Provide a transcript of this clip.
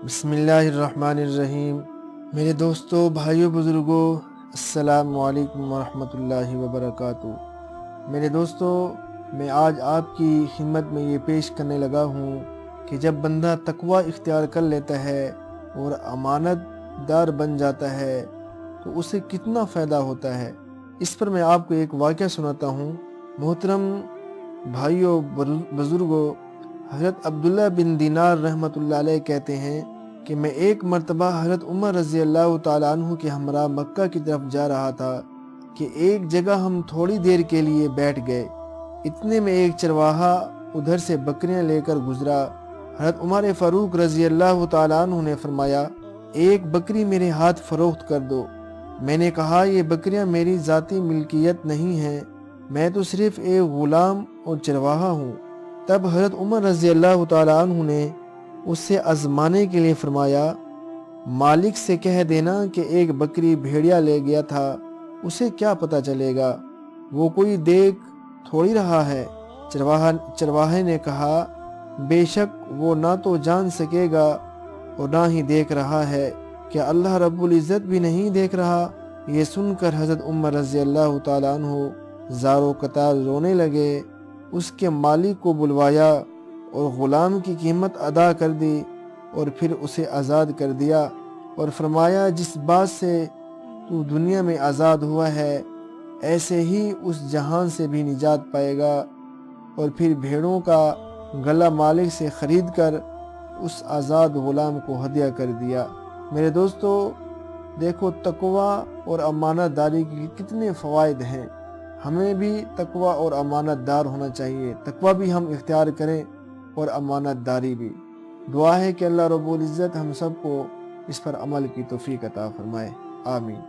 बिस्मिल्लाहिर्रहमानिर्रहीम। मेरे दोस्तों, भाइयों, बुज़ुर्गों, अस्सलामु अलैकुम वरहमतुल्लाहि वबरकातुहू। मेरे दोस्तों, मैं आज आपकी खिदमत में ये पेश करने लगा हूँ कि जब बंदा तक़वा इख्तियार कर लेता है और अमानतदार बन जाता है तो उसे कितना फ़ायदा होता है। इस पर मैं आपको एक वाक़या सुनाता हूँ। मोहतरम भाइयों, बुज़ुर्गों, हज़रत अब्दुल्ला बिन दीनार रहमतुल्लाह अलैह कहते हैं कि मैं एक मरतबा हज़रत उमर रज़ी अल्लाह तआला अन्हु के हमरा मक्का की तरफ जा रहा था कि एक जगह हम थोड़ी देर के लिए बैठ गए। इतने में एक चरवाहा उधर से बकरियां लेकर गुजरा। हज़रत उमर फ़ारूक रज़ी अल्लाह तआला अन्हु ने फरमाया, एक बकरी मेरे हाथ फ़रोख्त कर दो। मैंने कहा, ये बकरियां मेरी ज़ाती मिल्कियत नहीं हैं, मैं तो सिर्फ़ एक ग़ुलाम और चरवाहा हूँ। तब हज़रत उमर रज़ी अल्लाह तआला अन्हु ने उससे आज़माने के लिए फरमाया, मालिक से कह देना कि एक बकरी भेड़िया ले गया था, उसे क्या पता चलेगा, वो कोई देख थोड़ी रहा है। चरवाहे ने कहा, बेशक वो ना तो जान सकेगा और ना ही देख रहा है, क्या अल्लाह रब्बुल इज़्ज़त भी नहीं देख रहा। ये सुनकर हज़रत उमर रज़ी अल्लाह तआला अन्हु ज़ारो कतार रोने लगे। उसके मालिक को बुलवाया और ग़ुलाम की कीमत अदा कर दी और फिर उसे आज़ाद कर दिया और फरमाया, जिस बात से तू दुनिया में आज़ाद हुआ है ऐसे ही उस जहान से भी निजात पाएगा। और फिर भेड़ों का गला मालिक से ख़रीद कर उस आज़ाद ग़ुलाम को हदिया कर दिया। मेरे दोस्तों, देखो तक़वा और अमानतदारी के कितने फ़वाइद हैं। हमें भी तक़वा और अमानतदार होना चाहिए। तक़वा भी हम इख्तियार करें और अमानतदारी भी। दुआ है कि अल्लाह रब्बुल इज़्ज़त हम सबको इस पर अमल की तौफ़ीक़ अता फ़रमाए। आमीन।